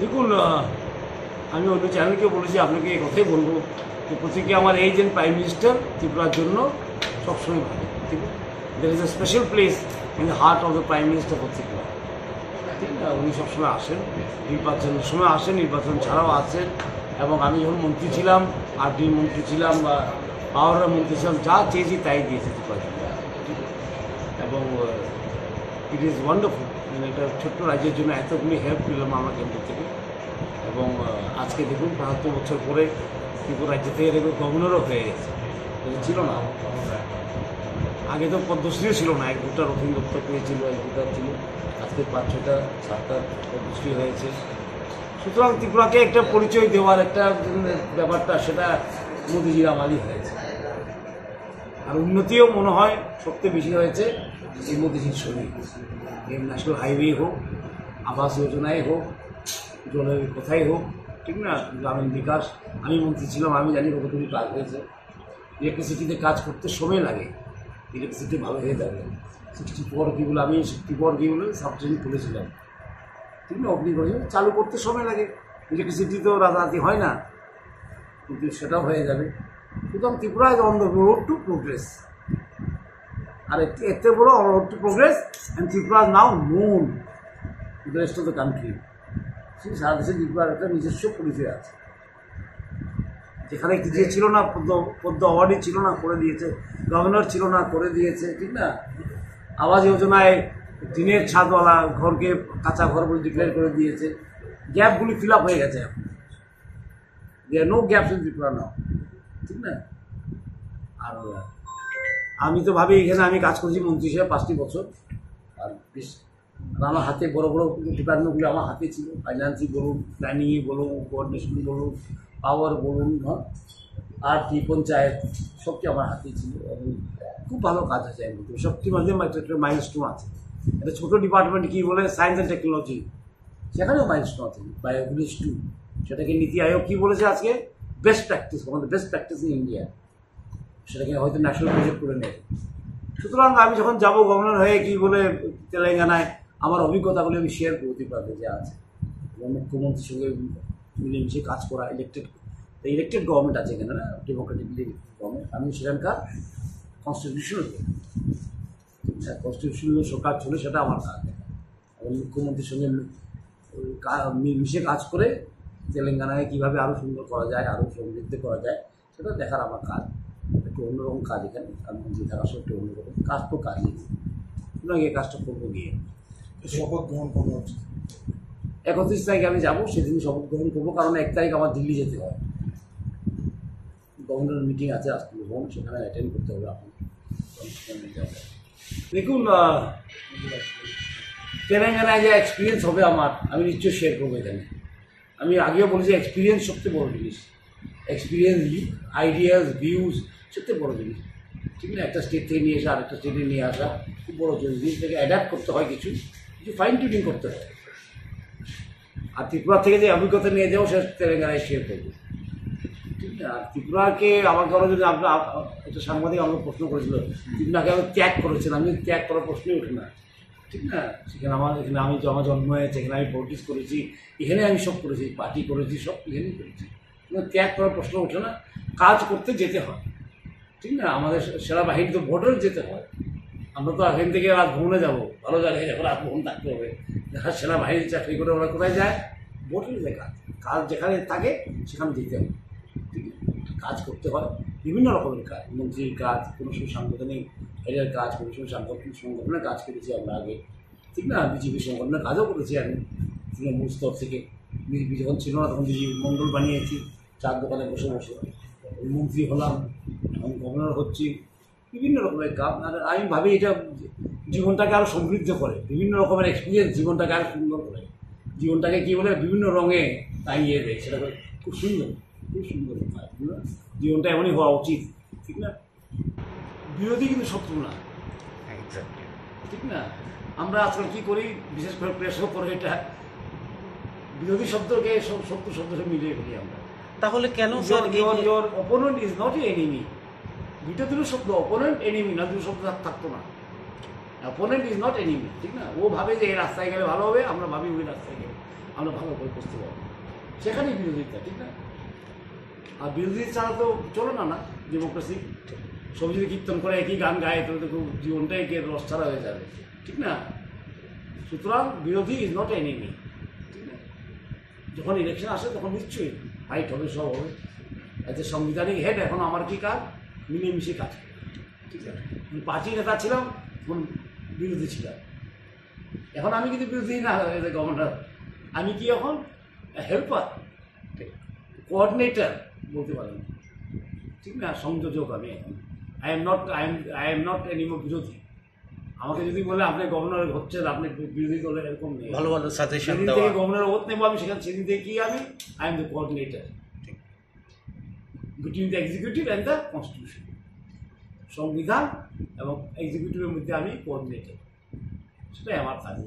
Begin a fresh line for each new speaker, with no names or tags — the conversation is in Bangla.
দেখুন, আমি অন্য চ্যানেলকে বলেছি, আপনাকে এই কথাই বলবো যে প্রত্যেকে আমার এই যে প্রাইম মিনিস্টার ত্রিপুরার জন্য সবসময় ভালো। ঠিক আছে, there is a special place in the heart of the prime minister for Tripura. ঠিক না, উনি সবসময় আসেন, নির্বাচনের সময় আসেন, নির্বাচন ছাড়াও আসেন। এবং আমি যখন মন্ত্রী ছিলাম, আরডি মন্ত্রী ছিলাম বা পাওয়ারের মন্ত্রী ছিলাম, যা চেয়েছি তাই দিয়েছে ত্রিপুরার জন্য। এবং ইট ইজ ওয়ান্ডারফুল, মানে একটা ছোট্ট রাজ্যের জন্য এতগুলি হেল্প পেলাম আমরা কেন্দ্র থেকে। এবং আজকে দেখুন ৭৫ বছর পরে ত্রিপুরা রাজ্য থেকে দেখুন গভর্নরও হয়ে গেছে, এটা ছিল না আগে। তো পদ্মশ্রীও ছিল না, এক দুটা রথীন দত্ত পেয়েছিল, এক দুটা ছিল, আজকে ৫-৬টা ৭টা পদ্মশ্রী হয়েছে। সুতরাং ত্রিপুরাকে একটা পরিচয় দেওয়ার একটা ব্যাপারটা, সেটা মোদিজির আমারই হয়েছে। আর উন্নতিও মনে হয় সবচেয়ে বেশি হয়েছে এই মোদিজির শরীর। এই ন্যাশনাল হাইওয়ে হোক, আবাস যোজনায় হোক, জলের কোথায় হোক, ঠিক না, গ্রামীণ বিকাশ। আমি মন্ত্রী ছিলাম, আমি জানি কতটুকু কাজ হয়েছে। ইলেকট্রিসিটিতে কাজ করতে সময় লাগে, ইলেকট্রিসিটি ভালো হয়ে যাবে। 64 কিগুলো, আমি 64 কিগুলো সাবস্টেশন খুলেছিলাম, ঠিক না, অগ্নি করেছিলাম। চালু করতে সময় লাগে, ইলেকট্রিসিটি তো রাতারাতি হয় না, কিন্তু সেটাও হয়ে যাবে। সুতরাং Tripura is on the road to progress. আর এত বড় road to progress, and Tripura now known to the rest of the country. সেই সারা দেশে ত্রিপুরার একটা নিজস্ব পরিচয় আছে, যেখানে যে ছিল না, পদ্ম অ্যাওয়ার্ডই ছিল না, করে দিয়েছে। গভর্নর ছিল না, করে দিয়েছে, ঠিক না। আবাস যোজনায় টিনের ছাদওয়ালা ঘরকে কাঁচা ঘর বলে ডিক্লেয়ার করে দিয়েছে। গ্যাপগুলি ফিল আপ হয়ে গেছে এখন, there no gaps in Tripura now, ঠিক না। আর আমি তো ভাবি এখানে আমি কাজ করছি মন্ত্রী হিসেবে 5টি বছর, আর আমার হাতে বড় বড় ডিপার্টমেন্টগুলো আমার হাতে ছিল। ফাইন্যান্সই বলুন, প্ল্যানিংই বলুন, কোঅর্ডিনেশন বলুন, পাওয়ার বলুন, হ্যাঁ, আর কি পঞ্চায়েত, সবচেয়ে আমার হাতেই ছিল। এবং খুব ভালো কাজ আছে এর মধ্যে। সবটির মধ্যে একটা মাইলস্টোন আছে। একটা ছোটো ডিপার্টমেন্ট কী বলে, সায়েন্স অ্যান্ড টেকনোলজি, সেখানেও মাইলস্টোন আছে। বায়োগ্রিজ 2, সেটাকে নীতি আয়োগ কী বলেছে আজকে, বেস্ট প্র্যাকটিস, আমাদের বেস্ট প্র্যাকটিস ইন ইন্ডিয়া। সেটাকে হয়তো ন্যাশনাল প্রজেক্ট করে নেবে। সুতরাং আমি যখন যাব গভর্নর হয়ে, কী বলে তেলেঙ্গানায়, আমার অভিজ্ঞতাগুলি আমি শেয়ার করতে পারবো যে আছে। এবং মুখ্যমন্ত্রীর সঙ্গে মিলেমিশে কাজ করা, ইলেকটেড গভর্নমেন্ট আছে এখানে না, ডেমোক্রেটিকলি গভর্নমেন্ট। আমি সেখানকার কনস্টিটিউশনাল সরকার চলে, সেটা আমার কাজ। এবং মুখ্যমন্ত্রীর সঙ্গে মিশে কাজ করে তেলেঙ্গানায় কীভাবে আরও সুন্দর করা যায়, আরও সমৃদ্ধ করা যায়, সেটা দেখার আমার কাজ। একটু অন্যরকম কাজ এখানে, আর মন্ত্রী থাকার সব একটু অন্যরকম কাজ। তো কাজই এই কাজটা করবো গিয়ে।
শপথ গ্রহণ করা হচ্ছে
31 তারিখে আমি যাবো, সেদিন শপথ গ্রহণ করবো। কারণ 1 তারিখ আমার দিল্লি যেতে হয়, গভর্নর মিটিং আছে রাষ্ট্রীয় ভবন, সেখানে অ্যাটেন্ড করতে হবে আপনাকে। দেখুন, তেলেঙ্গানায় যে এক্সপিরিয়েন্স হবে আমার, আমি নিশ্চয়ই শেয়ার করবো এখানে। আমি আগেও বলেছি, এক্সপিরিয়েন্স সবচেয়ে বড় জিনিস। এক্সপিরিয়েন্স, আইডিয়াস, ভিউজ সবচেয়ে বড় জিনিস, ঠিক না। একটা স্টেট থেকে নিয়ে আসা, আরেকটা স্টেটে নিয়ে আসা খুব বড় জিনিস। থেকে অ্যাডাপ্ট করতে হয়, কিছু ফাইন টিউনিং করতে হয়। আর ত্রিপুরা থেকে যে অভিজ্ঞতা নিয়ে যাবো, সেটা তেলেঙ্গানায় শেয়ার করবো, ঠিক না। আর ত্রিপুরাকে আমার কারো যদি আপনার একটা সাংবাদিক আমাকে প্রশ্ন করেছিল, ত্রিপুরাকে আমি ত্যাগ করেছেন, আমি ত্যাগ করার প্রশ্নই ওঠে না, ঠিক না। সেখানে এখানে আমি আমার জন্ম হয়েছে, এখানে আমি পলিটিক্স করেছি, এখানে আমি সব করেছি, পার্টি করেছি, সব এখানেই করেছি। ত্যাগ করার প্রশ্ন ওঠে না। কাজ করতে যেতে হয়, ঠিক না। আমাদের সেনাবাহিনী তো বর্ডারে যেতে হয়। আমরা তো এখান থেকে রাত ভ্রমণে যাবো, ভালো জায়গায় যাবো, রাত ভ্রমণ থাকতে হবে। যারা সেনাবাহিনীর চাকরি করে ওরা কোথায় যায়, বর্ডারে যায়। কাজ যেখানে থাকে সেখানে যেতে হবে, ঠিক আছে। কাজ করতে হয়, বিভিন্ন রকমের কাজ, মন্ত্রীর কাজ, কোনো সময় সাংগঠনিক হেডের কাজ, কোনো সময় সংগঠনের কাজ করেছি আমরা আগে, ঠিক না। বিজেপি সংগঠনের কাজও করেছি আমি তৃণমূল স্তর থেকে। বিজেপি যখন ছিল না, তখন বিজেপি মণ্ডল বানিয়েছি, চার দোকানে বসে বসে। মন্ত্রী হলাম, এখন গভর্নর হচ্ছি, বিভিন্ন রকমের কাজ। আর আমি ভাবি এটা জীবনটাকে আরও সমৃদ্ধ করে, বিভিন্ন রকমের এক্সপিরিয়েন্স জীবনটাকে আরও সুন্দর করে, জীবনটাকে কী বলে বিভিন্ন রঙে টাঙিয়ে দেয়। সেটা খুব সুন্দর, খুব সুন্দর জীবনটা এমনই হওয়া উচিত, ঠিক না। বিরোধী কিন্তু শত্রু না, ঠিক না। আমরা আজকাল কী করি, বিশেষ করে প্রেসও করে, এটা বিরোধী শব্দকে শত্রু শব্দকে মিলিয়ে ফেলি আমরা।
তাহলে কেন
your opponent is not your enemy? দুটো শব্দ, অপোনেন্ট এনিমি না, দুটো শব্দ থাকতো না। অপোনেন্ট ইজ নট এনিমি, ঠিক না। ও ভাবে যে এই রাস্তায় গেলে ভালো হবে, আমরা ভাবি ওই রাস্তায় গেলে আমরা ভালো করে করতে পারবো। সেখানেই বিরোধিতা, ঠিক না? আর বিরোধী ছাড়া তো চলো না ডেমোক্রেসি। সব যদি কীর্তন করে একই গান গায় তাহলে তো খুব জীবনটাই কে রস ছাড়া হয়ে যাবে, ঠিক না? সুতরাং বিরোধী ইজ নট এনিমি, ঠিক না? যখন ইলেকশন আসে তখন নিশ্চয়ই ফাইট হবে, সব হবে। এতে সাংবিধানিক হেড এখন আমার কি কাজ, মিলেমিশে কাজ করে, ঠিক আছে? আমি পার্টি নেতা ছিলাম, এখন বিরোধী ছিলাম। এখন আমি কিন্তু বিরোধী না গভর্নর, আমি কি এখন হেল্পার, কোঅর্ডিনেটর বলতে পারেন, ঠিক না? সংযোজক আমি এখন। আই এম নট এনিমোর বিরোধী। আমাকে যদি বলে আপনি গভর্নর হচ্ছেন, আপনি বিরোধী দলের, এরকম নেই।
ভালো ভালো সাজেশন
সেদিন
দেওয়া।
থেকে গভর্নর ওথ নেবো আমি, সেদিন থেকে কি আমি I am the coordinator between the executive and the constitution. সংবিধান এবং এক্সিকিউটিভের মধ্যে আমি কোঅর্ডিনেটর, সেটাই আমার কাজ।